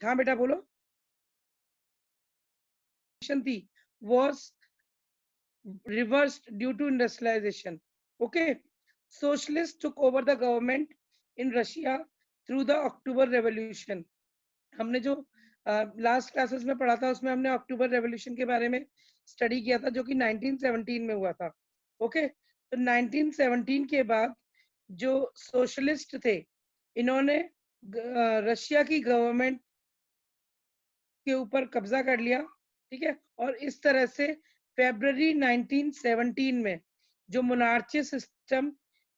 हाँ बेटा बोलो। थी was reversed due to industrialization. Okay, socialists took over the government in Russia through the October Revolution. हमने जो लास्ट क्लासेस में पढ़ा था उसमें हमने अक्टूबर रेवोल्यूशन के बारे में स्टडी किया था जो कि 1917 में हुआ था। ओके, तो 1917 के बाद जो सोशलिस्ट थे इन्होंने रशिया की गवर्नमेंट के ऊपर कब्जा कर लिया। ठीक है, और इस तरह से फेब्रवरी 1917 में जो मोनार्ची सिस्टम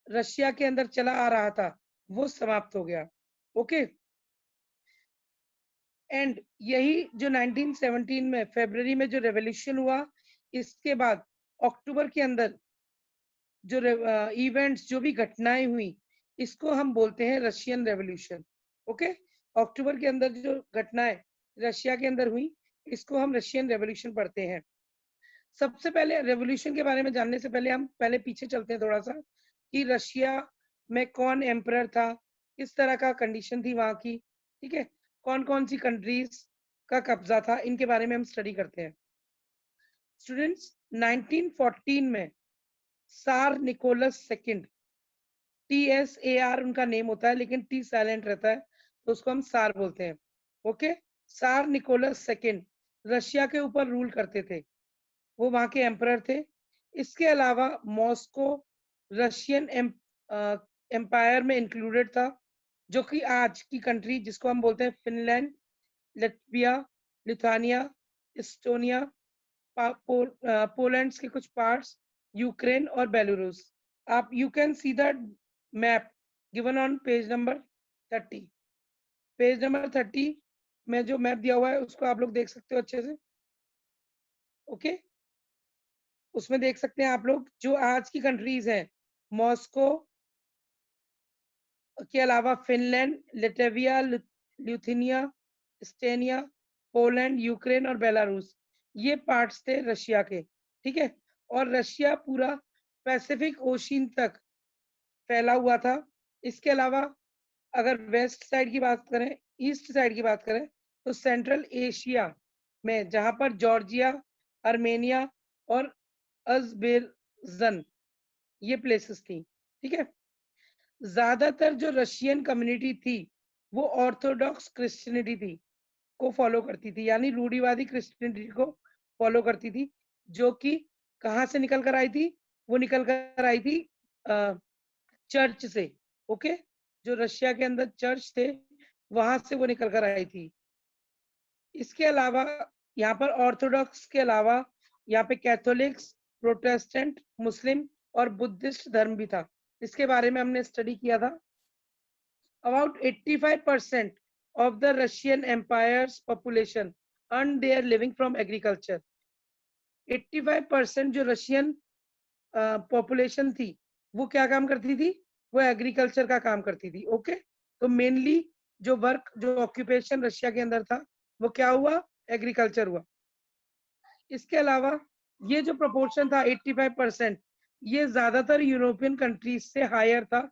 रशिया के अंदर चला आ रहा था वो समाप्त हो गया। ओके, एंड यही जो 1917 में फरवरी में जो रेवोल्यूशन हुआ, इसके बाद अक्टूबर के अंदर जो इवेंट्स जो भी घटनाएं हुई इसको हम बोलते हैं रशियन रेवोल्यूशन। ओके, अक्टूबर के अंदर जो घटनाएं रशिया के अंदर हुई इसको हम रशियन रेवोल्यूशन पढ़ते हैं। सबसे पहले रेवोल्यूशन के बारे में जानने से पहले हम पहले पीछे चलते हैं थोड़ा सा कि रशिया में कौन एम्परर था, किस तरह का कंडीशन थी वहां की। ठीक है, कौन कौन सी कंट्रीज का कब्जा था, इनके बारे में हम स्टडी करते हैं। स्टूडेंट्स, 1914 में सार निकोलस सेकंड, TSAR उनका नेम होता है लेकिन टी साइलेंट रहता है तो उसको हम सार बोलते हैं। ओके, सार निकोलस सेकंड रशिया के ऊपर रूल करते थे, वो वहां के एम्परर थे। इसके अलावा मॉस्को रशियन एम्पायर में इंक्लूडेड था, जो कि आज की कंट्री जिसको हम बोलते हैं फिनलैंड, लटविया, लिथुआनिया, इस्टोनिया, पोलैंड के कुछ पार्ट्स, यूक्रेन और बेलारूस। आप you can see the map given on page number 30। Page number 30 में जो मैप दिया हुआ है उसको आप लोग देख सकते हो अच्छे से। ओके, उसमें देख सकते हैं आप लोग जो आज की कंट्रीज हैं, मॉस्को के अलावा Finland, Latvia, Lithuania, Estonia, Poland, Ukraine और बेलारूस, ये पार्ट्स थे रशिया के। ठीक है, और रशिया पूरा पैसिफिक ओशियन तक फैला हुआ था। इसके अलावा अगर वेस्ट साइड की बात करें, ईस्ट साइड की बात करें, तो सेंट्रल एशिया में जहां पर जॉर्जिया, आर्मेनिया और अजरबैजान ये प्लेसेस थी। ठीक है, ज्यादातर जो रशियन कम्युनिटी थी वो ऑर्थोडॉक्स क्रिश्चियनिटी थी को फॉलो करती थी, यानी रूढ़िवादी क्रिश्चियनिटी को फॉलो करती थी, जो कि कहाँ से निकल कर आई थी? वो निकल कर आई थी चर्च से। ओके, जो रशिया के अंदर चर्च थे वहां से वो निकल कर आई थी। इसके अलावा यहाँ पर ऑर्थोडॉक्स के अलावा यहाँ पे कैथोलिक्स, प्रोटेस्टेंट, मुस्लिम और बुद्धिस्ट धर्म भी था। इसके बारे में हमने स्टडी किया था। About 85% of the Russian Empire's population earned their living from agriculture. 85% जो रशियन पॉपुलेशन थी वो क्या काम करती थी? वो एग्रीकल्चर का काम करती थी। ओके, तो मेनली जो वर्क जो ऑक्यूपेशन रशिया के अंदर था वो क्या हुआ? एग्रीकल्चर हुआ। इसके अलावा ये जो प्रोपोर्शन था 85%, ये ज्यादातर यूरोपियन कंट्रीज से हायर था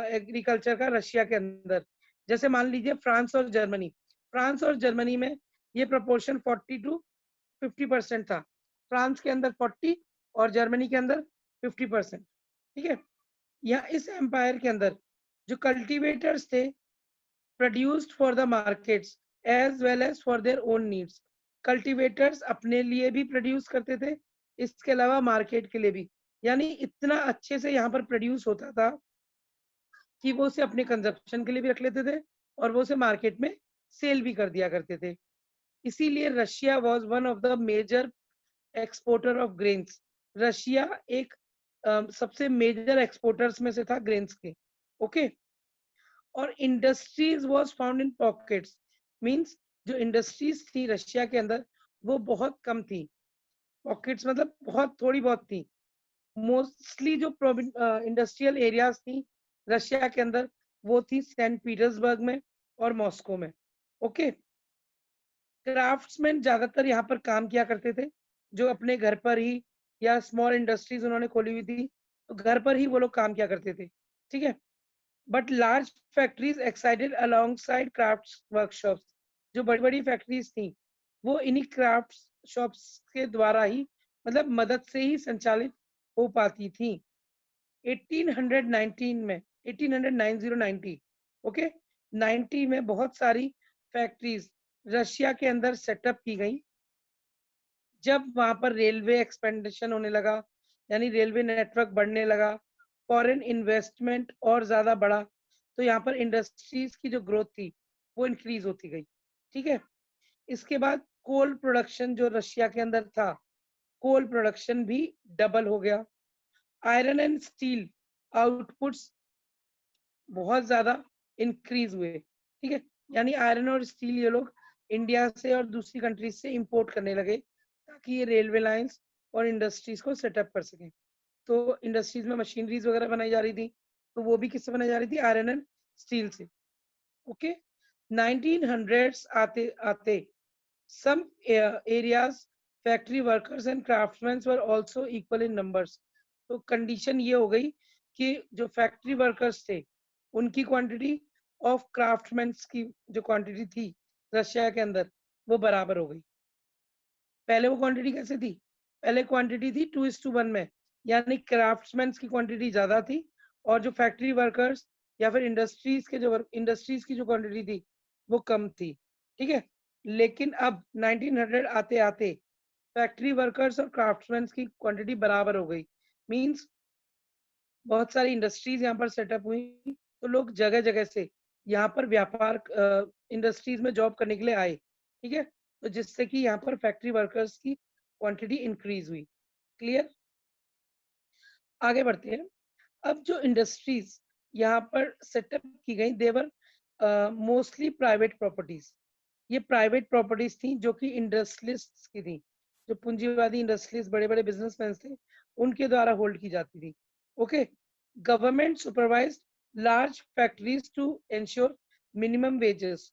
एग्रीकल्चर का रशिया के अंदर। जैसे मान लीजिए फ्रांस और जर्मनी, फ्रांस और जर्मनी में ये प्रोपोर्शन 40 टू 50% था। फ्रांस के अंदर 40 और जर्मनी के अंदर 50%। ठीक है, यहाँ इस एम्पायर के अंदर जो कल्टीवेटर्स थे produced for the markets as well as for their own needs. Cultivators अपने लिए भी प्रोड्यूस करते थे, इसके अलावा मार्केट के लिए भी। यानी इतना अच्छे से यहाँ पर प्रोड्यूस होता था कि वो उसे अपने कंजप्शन के लिए भी रख लेते थे और वो उसे मार्केट में सेल भी कर दिया करते थे। इसीलिए Russia was one of the major exporter of grains. Russia एक सबसे मेजर एक्सपोर्टर्स में से था ग्रेन्स के। ओके, और industries was found in pockets, means जो इंडस्ट्रीज थी रशिया के अंदर वो बहुत कम थी। पॉकेट्स मतलब बहुत थोड़ी बहुत थी। मोस्टली जो इंडस्ट्रियल एरियाज थी रशिया के अंदर वो थी सेंट पीटर्सबर्ग में और मॉस्को में। ओके, क्राफ्ट्समैन ज्यादातर यहाँ पर काम किया करते थे, जो अपने घर पर ही या स्मॉल इंडस्ट्रीज उन्होंने खोली हुई थी तो घर पर ही वो लोग काम किया करते थे। ठीक है, but large factories existed alongside crafts workshops. जो बड़ी बड़ी फैक्ट्रीज थी वो इन्हीं क्राफ्ट शॉप्स के द्वारा ही, मतलब मदद से ही संचालित हो पाती थी। 1819 में 1890 ओके 90 में बहुत सारी फैक्ट्रीज रशिया के अंदर सेटअप की गई। जब वहां पर रेलवे एक्सपेंडेशन होने लगा, यानी रेलवे नेटवर्क बढ़ने लगा, फॉरेन इन्वेस्टमेंट और ज्यादा बढ़ा, तो यहाँ पर इंडस्ट्रीज की जो ग्रोथ थी वो इंक्रीज होती गई। ठीक है, इसके बाद कोल प्रोडक्शन जो रशिया के अंदर था, कोल प्रोडक्शन भी डबल हो गया। आयरन एंड स्टील आउटपुट्स बहुत ज्यादा इंक्रीज हुए। ठीक है, यानी आयरन और स्टील ये लोग इंडिया से और दूसरी कंट्रीज से इंपोर्ट करने लगे ताकि ये रेलवे लाइंस और इंडस्ट्रीज को सेटअप कर सकें। तो इंडस्ट्रीज में मशीनरीज वगैरह बनाई जा रही थी, तो वो भी किससे बनाई जा रही थी? आयरन एंड स्टील से। ओके, 1900s आते आते some areas factory workers and craftsmen were also equal in numbers। तो कंडीशन ये हो गई कि जो फैक्ट्री वर्कर्स थे उनकी क्वांटिटी ऑफ क्राफ्टमैन की जो क्वांटिटी थी रशिया के अंदर वो बराबर हो गई। पहले वो क्वांटिटी कैसे थी? पहले क्वांटिटी थी 2:1 में, यानी क्राफ्ट्समैन की क्वांटिटी ज्यादा थी और जो फैक्ट्री वर्कर्स या फिर इंडस्ट्रीज की जो क्वांटिटी थी वो कम थी। ठीक है, लेकिन अब 1900 आते आते फैक्ट्री वर्कर्स और क्राफ्ट्समैन की क्वांटिटी बराबर हो गई। मींस बहुत सारी इंडस्ट्रीज यहाँ पर सेटअप हुई, तो लोग जगह जगह से यहाँ पर व्यापार इंडस्ट्रीज में जॉब करने के लिए आए। ठीक है, तो जिससे कि यहाँ पर फैक्ट्री वर्कर्स की क्वांटिटी इंक्रीज हुई। क्लियर? आगे बढ़ते हैं। अब जो इंडस्ट्रीज यहाँ पर सेटअप की गई देवर मोस्टली प्राइवेट प्रॉपर्टीज। ये प्राइवेट प्रॉपर्टीज थी जो कि इंडस्ट्रियलिस्ट की थी, जो पूंजीवादी इंडस्ट्रियलिस्ट बड़े बड़े बिजनेसमैन थे उनके द्वारा होल्ड की जाती थी। Okay, government supervise large factories to ensure minimum wages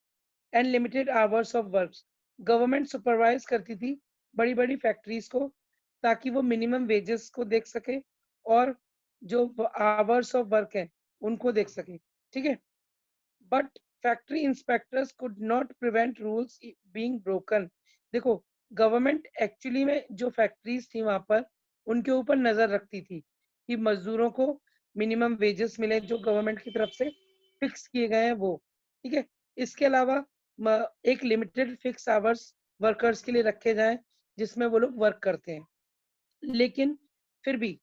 and limited hours of work. Government supervise करती थी बड़ी बड़ी फैक्ट्रीज को ताकि वो मिनिमम वेजेस को देख सके और जो आवर्स ऑफ वर्क है उनको देख सके। ठीक है, but factory inspectors could not prevent rules being broken. देखो, गवर्नमेंट एक्चुअली में जो फैक्ट्रीज थी वहां पर उनके ऊपर नजर रखती थी कि मजदूरों को मिनिमम वेजेस मिले जो गवर्नमेंट की तरफ से फिक्स किए गए हैं वो। ठीक है, इसके अलावा एक लिमिटेड फिक्स आवर्स वर्कर्स के लिए रखे जाएं जिसमें वो लोग वर्क करते हैं। लेकिन फिर भी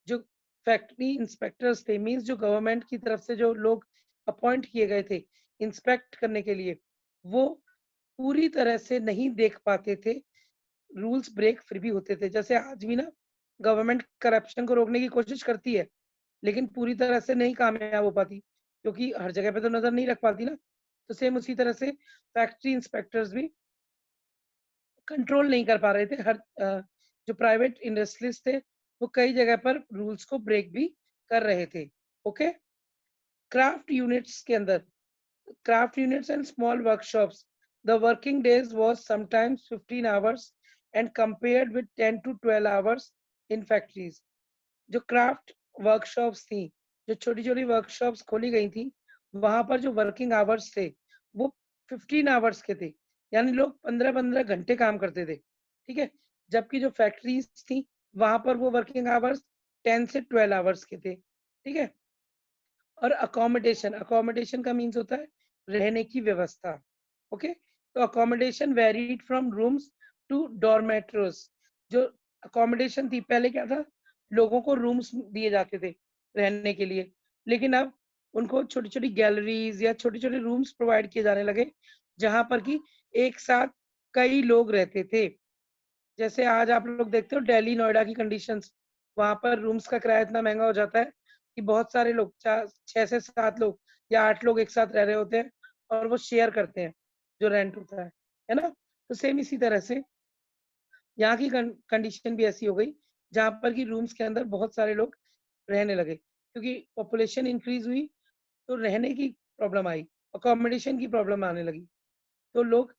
जो फैक्ट्री इंस्पेक्टर्स थे, मींस जो गवर्नमेंट की तरफ से जो लोग अपॉइंट किए गए थे इंस्पेक्ट करने के लिए, वो पूरी तरह से नहीं देख पाते थे। रूल्स ब्रेक फिर भी होते थे। जैसे आज भी ना गवर्नमेंट करप्शन को रोकने की कोशिश करती है, लेकिन पूरी तरह से नहीं कामयाब हो पाती क्योंकि हर जगह पे तो नजर नहीं रख पाती ना। तो सेम उसी तरह से फैक्ट्री इंस्पेक्टर्स भी कंट्रोल नहीं कर पा रहे थे। जो प्राइवेट इंडस्ट्रीज थे वो कई जगह पर रूल्स को ब्रेक भी कर रहे थे। ओके, क्राफ्ट यूनिट्स के अंदर, craft units and small workshops, the working days was sometimes 15 hours and compared with 10 to 12 hours in factories. जो क्राफ्ट वर्कशॉप्स थी, जो छोटी छोटी वर्कशॉप्स खोली गई थी, वहां पर जो वर्किंग आवर्स थे वो 15 आवर्स के थे, यानी लोग 15-15 घंटे काम करते थे। ठीक है, जबकि जो फैक्ट्रीज थी वहां पर वो वर्किंग आवर्स 10 से 12 आवर्स के थे। ठीक है, और अकोमोडेशन, अकोमोडेशन का मीन्स होता है रहने की व्यवस्था। ओके, तो accommodation varied from rooms to dormitories. जो अकोमोडेशन थी पहले क्या था, लोगों को रूम्स दिए जाते थे रहने के लिए, लेकिन अब उनको छोटी छोटी गैलरीज या छोटे छोटे रूम्स प्रोवाइड किए जाने लगे जहां पर कि एक साथ कई लोग रहते थे। जैसे आज आप लोग देखते हो दिल्ली नोएडा की कंडीशंस, वहां पर रूम्स का किराया इतना महंगा हो जाता है कि बहुत सारे लोग 6 से 7 लोग या 8 लोग एक साथ रह रहे होते हैं और वो शेयर करते हैं जो रेंट होता है ना। तो सेम इसी तरह से यहाँ की कंडीशन भी ऐसी हो गई जहाँ पर कि रूम्स के अंदर बहुत सारे लोग रहने लगे क्योंकि पॉपुलेशन इंक्रीज हुई, तो रहने की प्रॉब्लम आई, अकोमोडेशन की प्रॉब्लम आने लगी, तो लोग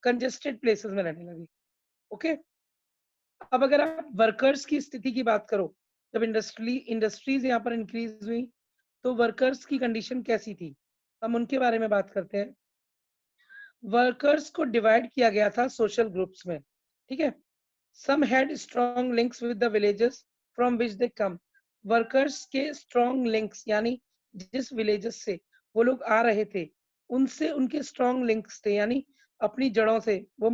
कंजेस्टेड प्लेसेस में रहने लगे। ओके, अब अगर आप वर्कर्स की स्थिति की बात करो, जब इंडस्ट्रीज यहाँ पर इंक्रीज हुई तो वर्कर्स की कंडीशन कैसी थी, हम उनके बारे में बात करते हैं। वर्कर्स को डिवाइड किया गया था सोशल ग्रुप्स में, ठीक है। Some had strong links with the villages from which they came. Workers के स्ट्रॉन्ग लिंक्स यानी जिस विलेजेस से वो लोग आ रहे थे, उनसे उनके स्ट्रॉन्ग लिंक्स थे, यानी अपनी जड़ों से वो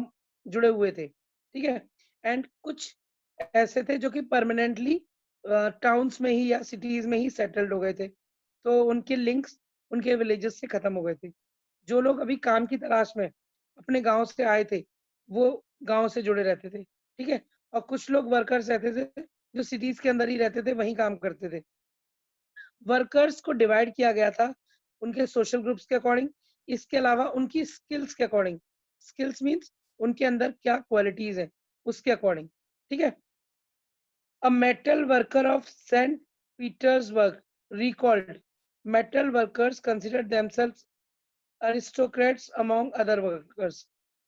जुड़े हुए थे, ठीक है। एंड कुछ ऐसे थे जो कि परमानेंटली टाउन्स में ही या सिटीज में ही सेटल्ड हो गए थे, तो उनके लिंक्स उनके विलेजेस से खत्म हो गए थे। जो लोग अभी काम की तलाश में अपने गांव से आए थे, वो गांव से जुड़े रहते थे, ठीक है। और कुछ लोग वर्कर्स रहते थे जो सिटीज के अंदर ही रहते थे, वहीं काम करते थे। वर्कर्स को डिवाइड किया गया था उनके सोशल ग्रुप्स के अकॉर्डिंग, इसके अलावा उनकी स्किल्स के अकॉर्डिंग। स्किल्स मीन्स उनके अंदर क्या क्वालिटीज है उसके अकॉर्डिंग, ठीक है। A metal worker of St. Petersburg recalled, metal workers considered themselves aristocrats among other workers.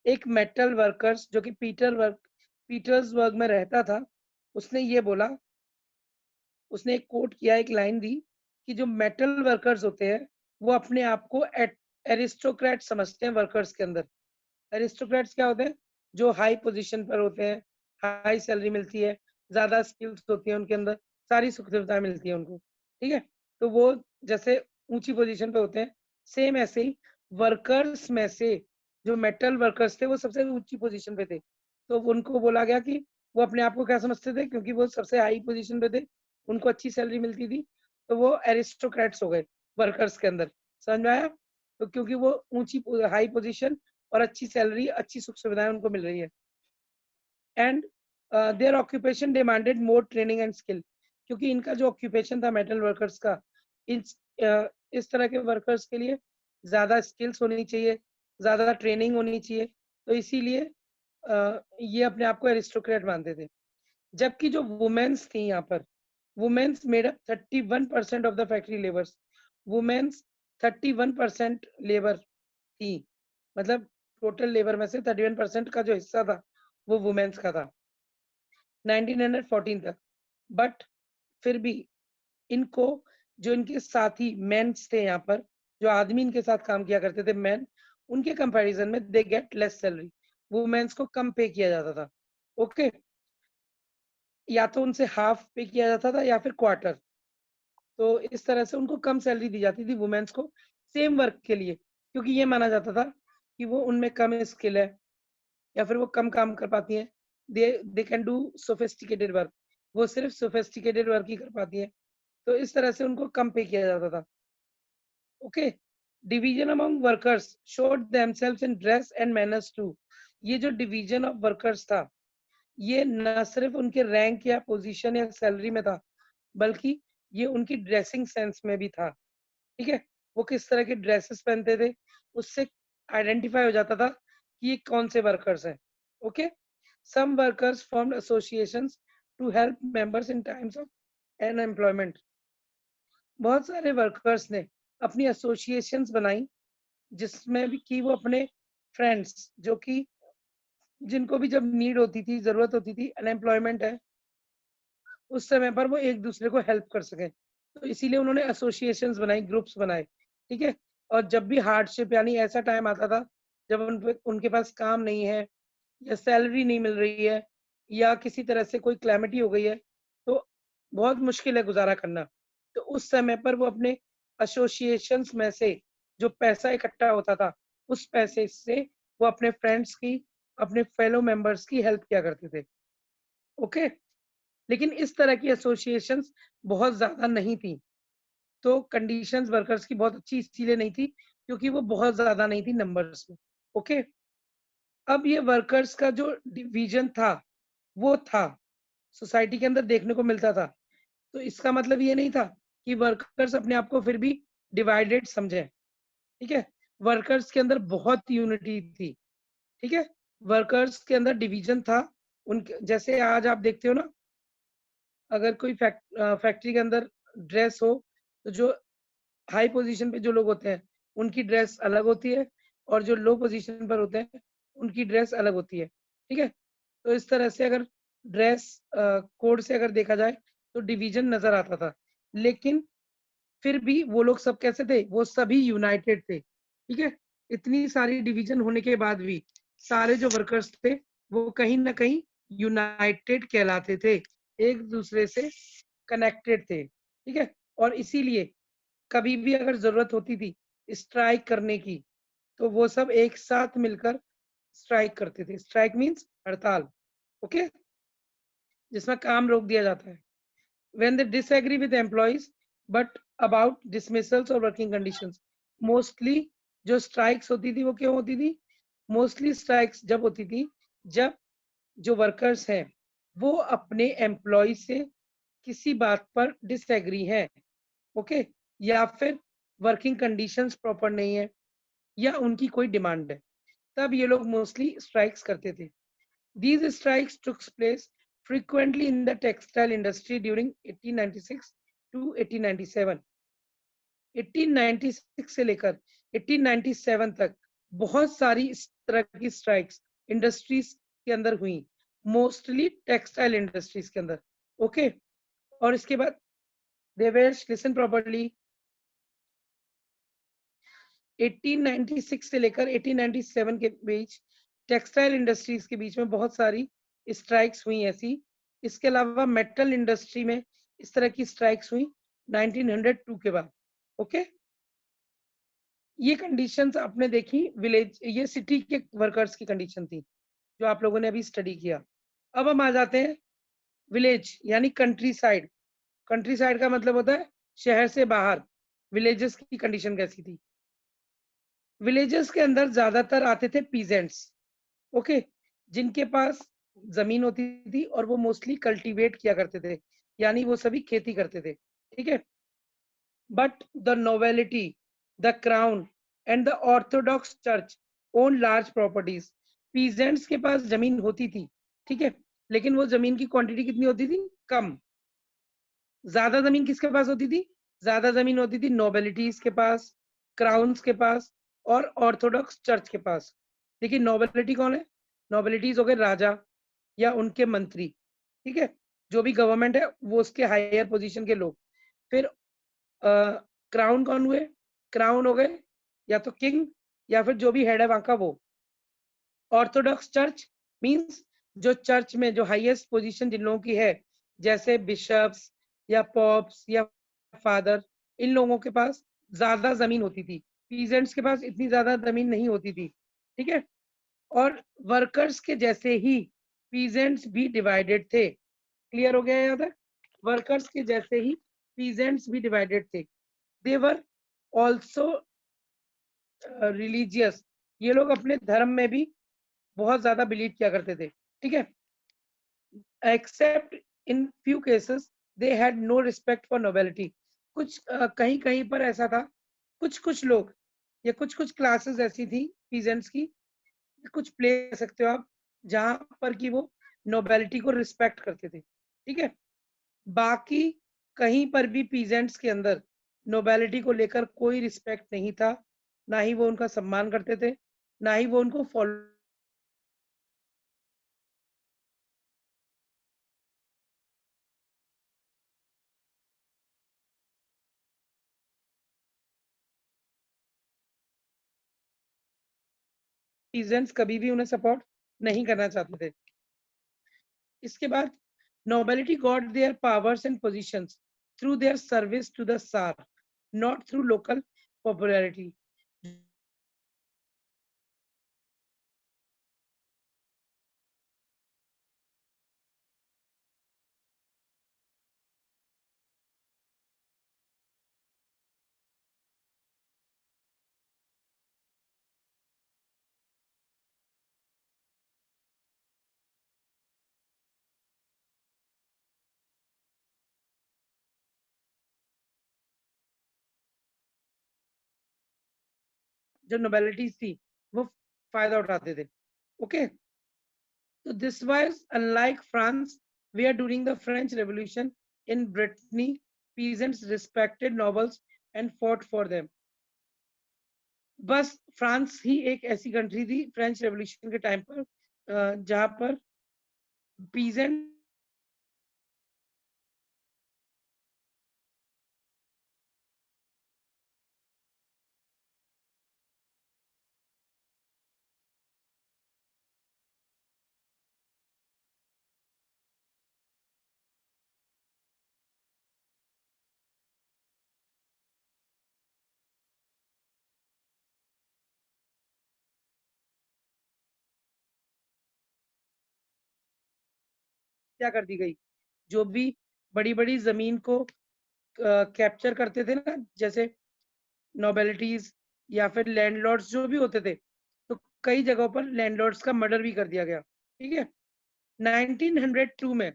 एक मेटल वर्कर्स जो कि पीटर्सबर्ग में रहता था, उसने ये बोला, उसने एक कोट किया, एक लाइन दी कि जो मेटल वर्कर्स होते हैं वो अपने आप को एरिस्टोक्रेट समझते हैं वर्कर्स के अंदर। एरिस्टोक्रेट्स क्या होते हैं? जो हाई पोजीशन पर होते हैं, हाई सैलरी मिलती है, ज्यादा स्किल्स होती है उनके अंदर, सारी सुख सुविधाएं मिलती है उनको, ठीक है। तो वो जैसे ऊंची पोजीशन पे होते हैं, सेम ऐसे ही वर्कर्स में से जो मेटल वर्कर्स थे वो सबसे ऊंची पोजीशन पे थे। तो उनको बोला गया कि वो अपने आप को क्या समझते थे, क्योंकि वो सबसे हाई पोजीशन पे थे, उनको अच्छी सैलरी मिलती थी, तो वो एरिस्टोक्रेट्स हो गए वर्कर्स के अंदर। समझ में आया? तो क्योंकि वो ऊंची हाई पोजीशन और अच्छी सैलरी, अच्छी सुख सुविधाएं उनको मिल रही है। And their occupation demanded more training and skill, क्योंकि इनका जो ऑक्यूपेशन था मेटल वर्कर्स का, इस तरह के वर्कर्स के लिए ज्यादा स्किल्स होनी चाहिए, ज्यादा ट्रेनिंग होनी चाहिए, तो इसीलिए ये अपने आप को एरिस्टोक्रेट मानते थे। जबकि जो वुमेन्स थी यहाँ पर, womens made up 31% of the factory labours. Womens 31% labour थी, मतलब टोटल लेबर में से 31% का जो हिस्सा था वो वुमेन्स का था 1914 तक। बट फिर भी इनको, जो इनके साथी मेंस थे यहाँ पर, जो आदमी इनके साथ काम किया करते थे मैन, उनके कंपैरिजन में they get less salary. Womens को कम पे किया जाता था, ओके। या तो उनसे हाफ पे किया जाता था या फिर क्वार्टर। तो इस तरह से उनको कम सैलरी दी जाती थी वुमेन्स को, सेम वर्क के लिए, क्योंकि ये माना जाता था कि वो उनमें कम स्किल है या फिर वो कम काम कर पाती हैं। They can do sophisticated work, वो सिर्फ सोफिस्टिकेटेड वर्क ही कर पाती हैं। तो इस तरह से उनको कम पे किया जाता था, okay. Division among workers showed themselves in dress and manners too. ये जो डिवीजन ऑफ वर्कर्स था, ये न सिर्फ उनके रैंक या पोजीशन या सैलरी में था, बल्कि ये उनकी ड्रेसिंग सेंस में भी था, ठीक है। वो किस तरह के ड्रेसेस पहनते थे, उससे आइडेंटिफाई हो जाता था कि ये कौन से वर्कर्स हैं, okay. Some workers formed associations to help members in times of unemployment. बहुत सारे वर्कर्स ने अपनी एसोसिएशंस बनाई, जिसमें भी कि वो अपने फ्रेंड्स, जो कि जिनको भी जब नीड होती थी, जरूरत होती थी, अनएम्प्लॉयमेंट है, उस समय पर वो एक दूसरे को हेल्प कर सके, तो इसीलिए उन्होंने एसोसिएशंस बनाई, ग्रुप्स बनाए, ठीक है। और जब भी हार्डशिप यानी ऐसा टाइम आता था जब उनके पास काम नहीं है, या सैलरी नहीं मिल रही है, या किसी तरह से कोई क्लैमिटी हो गई है, तो बहुत मुश्किल है गुजारा करना। तो उस समय पर वो अपने एसोसिएशंस में से जो पैसा इकट्ठा होता था, उस पैसे से वो अपने फ्रेंड्स की, अपने फेलो मेंबर्स की हेल्प किया करते थे, ओके। लेकिन इस तरह की एसोसिएशंस बहुत ज्यादा नहीं थी, तो कंडीशंस वर्कर्स की बहुत अच्छी इसीलिए नहीं थी क्योंकि वो बहुत ज्यादा नहीं थी नंबर्स में, ओके। अब ये वर्कर्स का जो डिवीजन था, वो था सोसाइटी के अंदर देखने को मिलता था। तो इसका मतलब ये नहीं था कि वर्कर्स अपने आप को फिर भी डिवाइडेड समझे, ठीक है। वर्कर्स के अंदर बहुत यूनिटी थी, ठीक है। वर्कर्स के अंदर डिवीजन था। उनके जैसे आज आप देखते हो ना, अगर कोई फैक्ट्री के अंदर ड्रेस हो, तो जो हाई पोजीशन पे जो लोग होते हैं उनकी ड्रेस अलग होती है, और जो लो पोजीशन पर होते हैं उनकी ड्रेस अलग होती है, ठीक है। तो इस तरह से अगर ड्रेस कोड से अगर देखा जाए तो डिवीजन नजर आता था, लेकिन फिर भी वो लोग सब कैसे थे, वो सभी यूनाइटेड थे, ठीक है। इतनी सारी डिवीजन होने के बाद भी सारे जो वर्कर्स थे वो कहीं ना कहीं यूनाइटेड कहलाते थे, एक दूसरे से कनेक्टेड थे, ठीक है। और इसीलिए कभी भी अगर जरूरत होती थी स्ट्राइक करने की, तो वो सब एक साथ मिलकर स्ट्राइक करते थे। स्ट्राइक मीन्स हड़ताल, ओके, जिसमें काम रोक दिया जाता है। when they disagree with employees but about dismissals or working conditions, mostly जो स्ट्राइक्स होती थी वो क्यों होती थी? मोस्टली स्ट्राइक्स जब होती थी जब जो वर्कर्स हैं वो अपने एम्प्लॉय से किसी बात पर डिसएग्री है, ओके, या फिर वर्किंग कंडीशंस प्रॉपर नहीं है, या उनकी कोई डिमांड है, तब ये लोग मोस्टली स्ट्राइक्स करते थे। These strikes took place frequently in the textile industry during 1896 to 1897। 1896 से लेकर 1897 तक बहुत सारी इस तरह की स्ट्राइक्स इंडस्ट्रीज के अंदर हुई, मोस्टली टेक्सटाइल इंडस्ट्रीज के अंदर, ओके। और इसके बाद देवेश लिसन प्रॉपर्ली, 1896 से लेकर 1897 के बीच टेक्सटाइल इंडस्ट्रीज के बीच में बहुत सारी स्ट्राइक्स हुई ऐसी। इसके अलावा मेटल इंडस्ट्री में इस तरह की स्ट्राइक्स हुई 1902 के बाद, ओके। ये कंडीशंस आपने देखी विलेज, ये सिटी के वर्कर्स की कंडीशन थी जो आप लोगों ने अभी स्टडी किया। अब हम आ जाते हैं विलेज यानी कंट्री साइड। कंट्री साइड का मतलब होता है शहर से बाहर। विलेजेस की कंडीशन कैसी थी? विलेजेस के अंदर ज्यादातर आते थे पीजेंट्स, ओके, जिनके पास जमीन होती थी और वो मोस्टली कल्टीवेट किया करते थे, यानी वो सभी खेती करते थे, ठीक है। But the novelty, the crown and the Orthodox church own large properties. Peasants के पास जमीन होती थी, ठीक है, लेकिन वो जमीन की क्वांटिटी कितनी होती थी? कम। ज्यादा जमीन किसके पास होती थी? ज्यादा जमीन होती थी नोबेलिटीज के पास, क्राउन्स के पास और ऑर्थोडॉक्स चर्च के पास। देखिए नोबेलिटी कौन है? नोबेलिटीज हो गए राजा या उनके मंत्री, ठीक है, जो भी गवर्नमेंट है वो उसके हायर पोजीशन के लोग। फिर क्राउन कौन हुए? क्राउन हो गए या तो किंग या फिर जो भी हेड है वहां का वो। ऑर्थोडॉक्स चर्च मींस जो चर्च में जो हाईएस्ट पोजीशन जिन लोगों की है, जैसे बिशप्स या पॉप्स या फादर, इन लोगों के पास ज्यादा जमीन होती थी। पीजेंट्स के पास इतनी ज्यादा जमीन नहीं होती थी, ठीक है। और वर्कर्स के जैसे ही पीजेंट्स भी डिवाइडेड थे। क्लियर हो गया यहाँ तक? वर्कर्स के जैसे ही पीजेंट्स भी डिवाइडेड थे। दे वर ऑल्सो रिलीजियस। ये लोग अपने धर्म में भी बहुत ज्यादा बिलीव किया करते थे, ठीक है। Except in few cases they had no respect for nobility. कुछ कहीं कहीं पर ऐसा था, कुछ कुछ लोग या कुछ कुछ क्लासेस ऐसी थी पीजेंट्स की, कुछ प्ले कर सकते हो आप, जहां पर कि वो नोबेलिटी को रिस्पेक्ट करते थे, ठीक है। बाकी कहीं पर भी पीजेंट्स के अंदर नोबेलिटी को लेकर कोई रिस्पेक्ट नहीं था, ना ही वो उनका सम्मान करते थे, ना ही वो उनको फॉलो। पीजेंट्स कभी भी उन्हें सपोर्ट नहीं करना चाहते थे। इसके बाद nobility got their powers and positions through their service to the Tsar, not through local popularity। जो नोबेलिटीज थी वो फायदा उठाते थे, okay. So this was unlike France, where during the French Revolution in Brittany, peasants respected nobles and fought for them। बस France ही एक ऐसी country थी फ्रेंच रेवोल्यूशन के टाइम पर जहां पर पीजेंट हत्या कर दी गई। जो भी बड़ी बड़ी जमीन को कैप्चर करते थे ना, जैसे नोबेलिटीज या फिर लैंडलॉर्ड्स जो भी होते थे, तो कई जगहों पर लैंडलॉर्ड्स का मर्डर भी कर दिया गया। ठीक है। 1902 में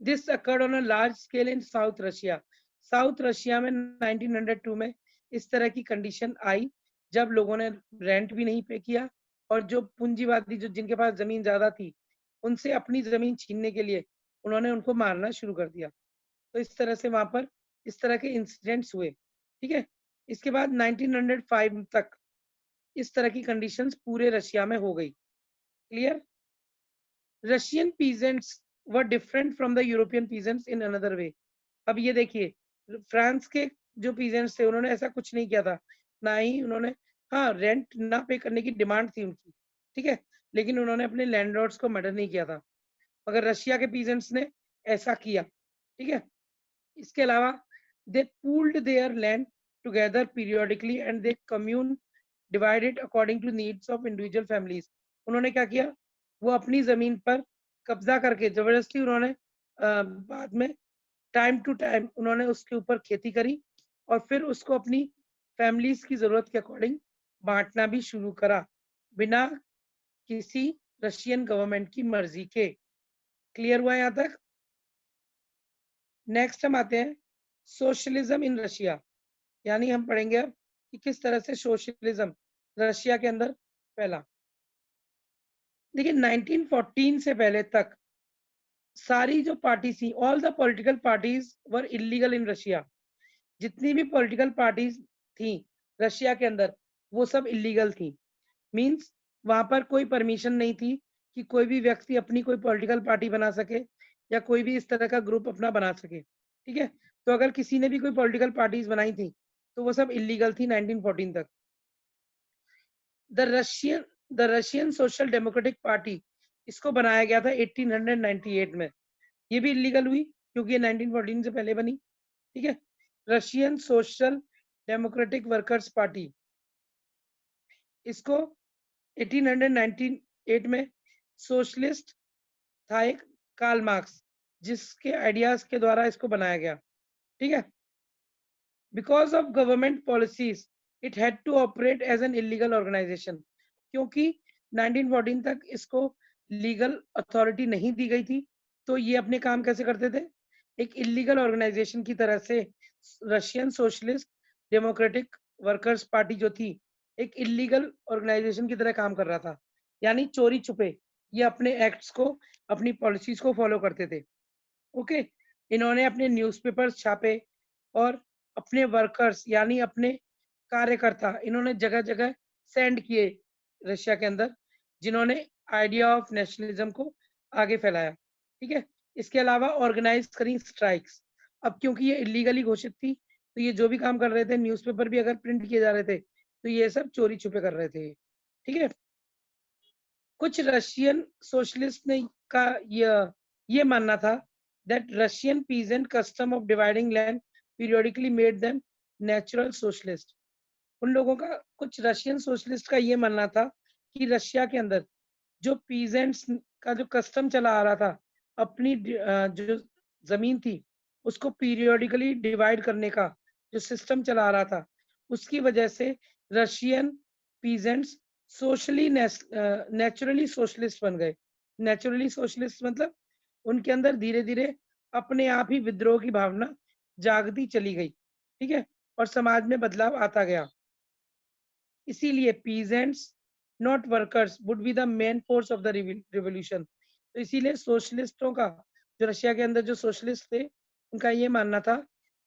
this occurred on a large scale in south Russia. South Russia में 1902 में इस तरह की कंडीशन आई, जब लोगों ने रेंट भी नहीं पे किया और जो पूंजीवादी जो जिनके पास जमीन ज्यादा थी, उनसे अपनी जमीन छीनने के लिए उन्होंने उनको मारना शुरू कर दिया। तो इस तरह से वहां पर इस तरह के इंसिडेंट्स हुए। ठीक है। इसके बाद 1905 तक इस तरह की कंडीशंस पूरे रशिया में हो गई। Clear? Russian peasants were different from the European peasants in another way. अब ये देखिए, फ्रांस के जो पीजेंट्स थे उन्होंने ऐसा कुछ नहीं किया था, ना ही उन्होंने, हाँ, रेंट ना पे करने की डिमांड थी उनकी। ठीक है। लेकिन उन्होंने अपने लैंडलॉर्ड्स को मर्डर नहीं किया था, मगर रशिया के पीजेंट्स ने ऐसा किया। ठीक है। इसके अलावा they pooled their land together periodically and they commune divided according to needs of individual families. उन्होंने क्या किया, वो अपनी जमीन पर कब्जा करके जबरदस्ती उन्होंने बाद में टाइम टू टाइम उन्होंने उसके ऊपर खेती करी और फिर उसको अपनी फैमिलीज की जरूरत के अकॉर्डिंग बांटना भी शुरू करा, बिना किसी रशियन गवर्नमेंट की मर्जी के। क्लियर हुआ यहाँ तक? नेक्स्ट हम आते हैं सोशलिज्म इन रशिया। यानी हम पढ़ेंगे अब कि किस तरह से सोशलिज्म रशिया के अंदर फैला। देखिए, 1914 से पहले तक सारी जो पार्टी थी, all the political parties were illegal in Russia. जितनी भी पॉलिटिकल पार्टीज थी रशिया के अंदर, वो सब इलीगल थी। मींस वहां पर कोई परमिशन नहीं थी कि कोई भी व्यक्ति अपनी कोई पॉलिटिकल पार्टी बना सके या कोई भी इस तरह का ग्रुप अपना बना सके। ठीक है। तो अगर किसी ने भी कोई पॉलिटिकल पार्टीज बनाई थी तो वो सब इलीगल थी 1914 तक। The Russian the Russian social democratic party, इसको बनाया गया था 1898 में। ये भी इलीगल हुई क्योंकि ये 1914 से पहले बनी। ठीक है। Russian social democratic workers party, इसको 1898 में सोशलिस्ट था एक कार्ल मार्क्स, जिसके आइडियाज के द्वारा इसको बनाया गया। ठीक है। Because of government policies it had to operate as an illegal organisation. क्योंकि 1914 तक इसको लीगल अथॉरिटी नहीं दी गई थी, तो ये अपने काम कैसे करते थे, एक इलीगल ऑर्गेनाइजेशन की तरह से। Russian socialist democratic workers party जो थी, एक इलीगल ऑर्गेनाइजेशन की तरह काम कर रहा था, यानी चोरी छुपे ये अपने एक्ट्स को, अपनी पॉलिसीज को फॉलो करते थे। ओके। इन्होंने अपने न्यूज़पेपर्स छापे और अपने वर्कर्स यानी अपने कार्यकर्ता इन्होंने जगह जगह सेंड किए रशिया के अंदर, जिन्होंने आइडिया ऑफ नेशनलिज्म को आगे फैलाया। ठीक है। इसके अलावा ऑर्गेनाइज करी स्ट्राइक्स। अब क्योंकि ये इलीगली घोषित थी, तो ये जो भी काम कर रहे थे, न्यूज़पेपर भी अगर प्रिंट किए जा रहे थे, तो ये सब चोरी छुपे कर रहे थे। ठीक है। कुछ रशियन सोशलिस्ट ने का ये मानना था that Russian peasant custom of dividing land periodically made them natural socialist. उन लोगों का, कुछ रशियन सोशलिस्ट का ये मानना था कि रशिया के अंदर जो पीजेंट्स का जो कस्टम चला आ रहा था, अपनी जो जमीन थी उसको पीरियोडिकली डिवाइड करने का जो सिस्टम चला आ रहा था, उसकी वजह से Russian peasants socially naturally socialist बन गए। नेचुरली सोशलिस्ट मतलब उनके अंदर धीरे धीरे अपने आप ही विद्रोह की भावना जागती चली गई। ठीक है। और समाज में बदलाव आता गया। इसीलिए peasants not workers would be the main force of the revolution. तो इसीलिए सोशलिस्टों का, जो रशिया के अंदर जो सोशलिस्ट थे, उनका ये मानना था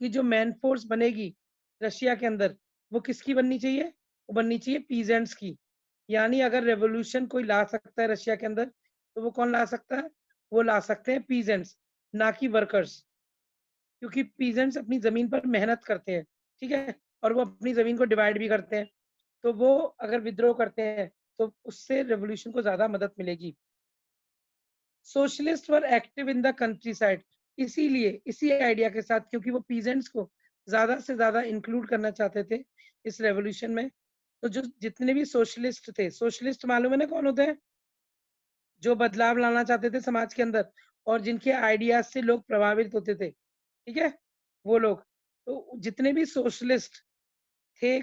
कि जो मेन फोर्स बनेगी रशिया के अंदर, वो किसकी बननी चाहिए, वो बननी चाहिए पीजेंट्स की। यानी अगर रेवोल्यूशन कोई ला सकता है रशिया के अंदर, तो वो कौन ला सकता है, वो ला सकते हैं पीजेंट्स, ना कि वर्कर्स। क्योंकि पीजेंट्स अपनी जमीन पर मेहनत करते हैं। ठीक है। और वो अपनी जमीन को डिवाइड भी करते हैं, तो वो अगर विद्रोह करते हैं तो उससे रेवोल्यूशन को ज्यादा मदद मिलेगी। Socialist were active in the country side. इसीलिए इसी आइडिया के साथ, क्योंकि वो पीजेंट्स को ज्यादा से ज्यादा इंक्लूड करना चाहते थे इस रेवोल्यूशन में, तो जो जितने भी सोशलिस्ट थे, सोशलिस्ट मालूम है ना कौन होते हैं, जो बदलाव लाना चाहते थे समाज के अंदर, और जिनके आइडियाज से लोग प्रभावित होते थे, ठीक है, वो लोग। तो जितने भी सोशलिस्ट थे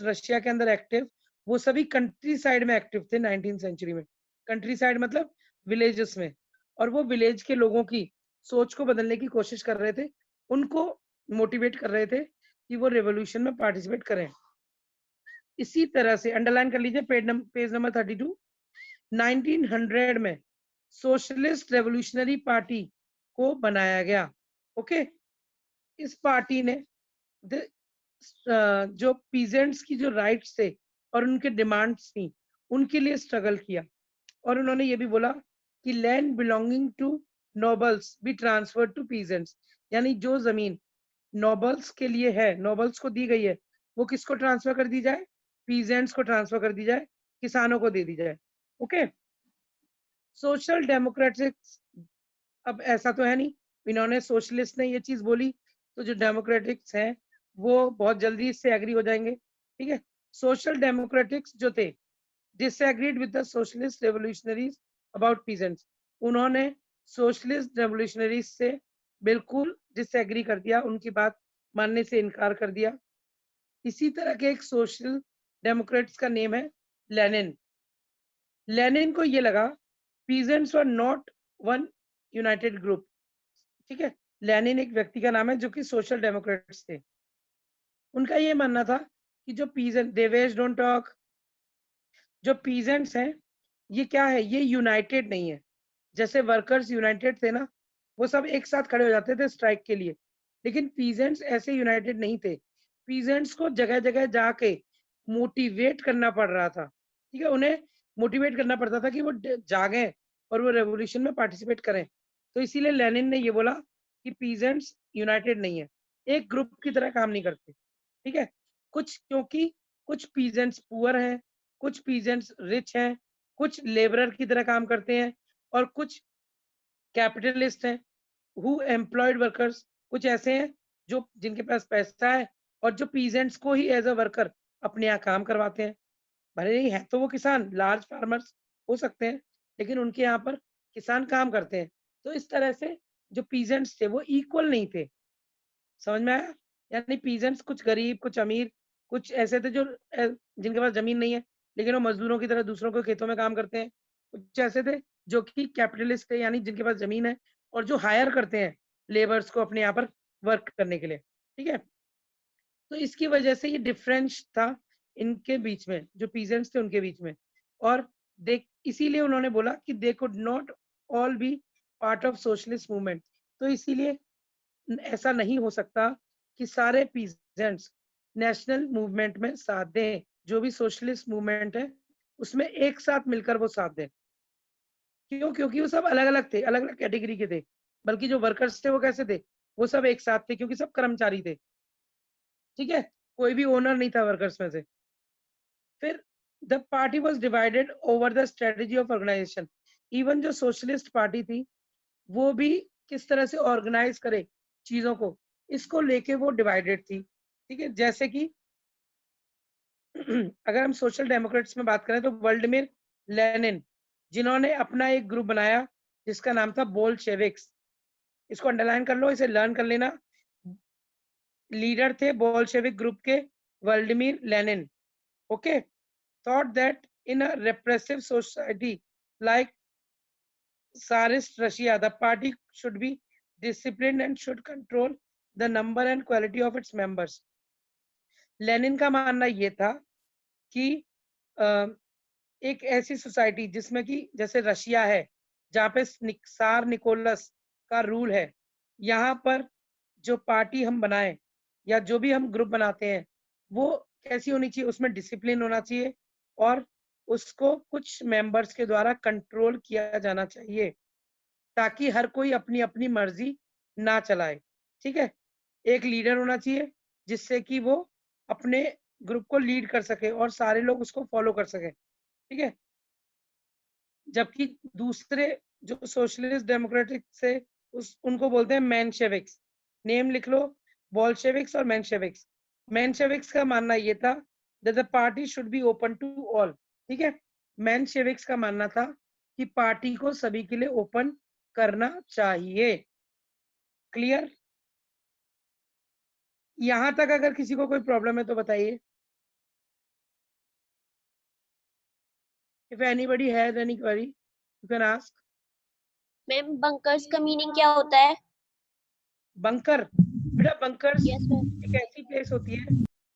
रशिया के अंदर एक्टिव, वो सभी कंट्री साइड में एक्टिव थे 19th सेंचुरी में। कंट्री साइड मतलब विलेजेस में, और वो विलेज के लोगों की सोच को बदलने की कोशिश कर रहे थे, उनको मोटिवेट कर रहे थे कि वो रेवोल्यूशन में पार्टिसिपेट करें। इसी तरह से अंडरलाइन कर लीजिए पेज नंबर 32, 1900 में सोशलिस्ट रेवोल्यूशनरी पार्टी को बनाया गया। ओके, इस पार्टी ने जो पीजेंट्स की जो राइट्स थे और उनके डिमांड्स थी, उनके लिए स्ट्रगल किया। और उन्होंने ये भी बोला कि land belonging to nobles be transfer to peasants, यानी जो जमीन नोबल्स के लिए है, नोबल्स को दी गई है, वो किसको ट्रांसफर कर दी जाए? पीजेंट्स को ट्रांसफर कर दी जाए, किसानों को दे दी जाए। ओके, सोशल डेमोक्रेटिक्स, अब ऐसा तो है नहीं, इन्होंने सोशलिस्ट ने ये चीज बोली तो जो डेमोक्रेटिक्स हैं वो बहुत जल्दी इससे एग्री हो जाएंगे, ठीक है। सोशल डेमोक्रेटिक्स जो थे disagreed with the socialist revolutionaries about peasants, उन्होंने सोशलिस्ट रेवोल्यूशनरीज से बिल्कुल डिसएग्री कर दिया, उनकी बात मानने से इनकार कर दिया। इसी तरह के एक सोशल डेमोक्रेट्स का नेम है लेनिन। लेनिन को ये लगा peasants were not one United group, ठीक है। लेनिन एक व्यक्ति का नाम है जो कि सोशल डेमोक्रेट्स थे। उनका ये मानना था कि जो पीजेंट, देवेश डोंट टॉक, जो पीजेंट्स हैं ये क्या है, ये यूनाइटेड नहीं है। जैसे वर्कर्स यूनाइटेड थे ना, वो सब एक साथ खड़े हो जाते थे स्ट्राइक के लिए, लेकिन पीजेंट्स ऐसे यूनाइटेड नहीं थे। पीजेंट्स को जगह जगह जाके मोटिवेट करना पड़ रहा था, ठीक है, उन्हें मोटिवेट करना पड़ता था कि वो जागें और वो रेवोल्यूशन में पार्टिसिपेट करें। तो इसीलिए लेनिन ने ये बोला कि पीजेंट्स यूनाइटेड नहीं है, एक ग्रुप की तरह काम नहीं करते, ठीक है। कुछ, क्योंकि कुछ पीजेंट्स पुअर हैं, कुछ पीजेंट्स रिच हैं, कुछ लेबरर की तरह काम करते हैं, और कुछ कैपिटलिस्ट हैं हु एम्प्लॉयड वर्कर्स, कुछ ऐसे हैं जो जिनके पास पैसा है और जो पीजेंट्स को ही एज अ वर्कर अपने यहाँ काम करवाते हैं। भले ही है तो वो किसान, लार्ज फार्मर्स हो सकते हैं, लेकिन उनके यहाँ पर किसान काम करते हैं। तो इस तरह से जो पीजेंट्स थे वो इक्वल नहीं थे, समझ में आया? यानी पीजेंट्स कुछ गरीब, कुछ अमीर, कुछ ऐसे थे जो जिनके पास जमीन नहीं है, लेकिन वो मजदूरों की तरह दूसरों के खेतों में काम करते हैं। कुछ ऐसे थे जो कि कैपिटलिस्ट थे, यानी जिनके पास जमीन है और जो हायर करते हैं लेबर्स को अपने यहाँ पर वर्क करने के लिए, ठीक है। तो इसकी वजह से ये डिफरेंस था इनके बीच में, जो पीजेंट्स थे उनके बीच में। और देख, इसीलिए उन्होंने बोला कि they could not all B part of socialist movement. तो इसीलिए ऐसा नहीं हो सकता कि सारे पीजेंट्स नेशनल मूवमेंट में साथ दें, जो भी सोशलिस्ट मूवमेंट है उसमें एक साथ मिलकर वो साथ दें। क्यों? क्योंकि वो सब अलग अलग थे, अलग अलग कैटेगरी के थे। बल्कि जो वर्कर्स थे वो कैसे थे, वो सब एक साथ थे क्योंकि सब कर्मचारी थे, ठीक है, कोई भी ओनर नहीं था वर्कर्स में से। फिर the party was divided over the strategy of organisation. Even जो सोशलिस्ट पार्टी थी वो भी किस तरह से ऑर्गेनाइज करे चीजों को, इसको लेके वो डिवाइडेड थी, ठीक है। जैसे कि अगर हम सोशल डेमोक्रेट्स में बात करें तो व्लादिमीर लेनिन, जिन्होंने अपना एक ग्रुप बनाया जिसका नाम था बोल्शेविक्स, इसको अंडरलाइन कर लो, इसे लर्न कर लेना। लीडर थे बोल्शेविक ग्रुप के Vladimir Lenin. Okay, thought that in a repressive society like Tsarist Russia, the party should be disciplined and should control the number and quality of its members. Lenin का मानना ये था कि एक ऐसी society जिसमें कि जैसे रशिया है, जहाँ पे सार निकोलस का रूल है, यहाँ पर जो पार्टी हम बनाए या जो भी हम ग्रुप बनाते हैं वो कैसी होनी चाहिए, उसमें डिसिप्लिन होना चाहिए और उसको कुछ मेंबर्स के द्वारा कंट्रोल किया जाना चाहिए, ताकि हर कोई अपनी अपनी मर्जी ना चलाए, ठीक है। एक लीडर होना चाहिए जिससे कि वो अपने ग्रुप को लीड कर सके और सारे लोग उसको फॉलो कर सके, ठीक है। जबकि दूसरे जो सोशलिस्ट डेमोक्रेटिक से उनको बोलते हैं मेंशेविक्स। नेम लिख लो, बोल्शेविक्स और मेंशेविक्स। मेंशेविक्स का मानना ये था that the party should be open to all, ठीक है। मेंशेविक्स का मानना था कि पार्टी को सभी के लिए ओपन करना चाहिए। क्लियर? यहां तक अगर किसी को कोई प्रॉब्लम है तो बताइए। If anybody has any query you can ask. Ma'am bunkers का मीनिंग क्या होता है? बंकर, बेटा बंकर्स यस मैम। एक ऐसी प्लेस होती है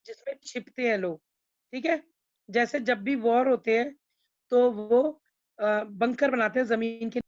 जिसमें छिपते हैं लोग, ठीक है। जैसे जब भी वॉर होते हैं तो वो बंकर बनाते हैं जमीन के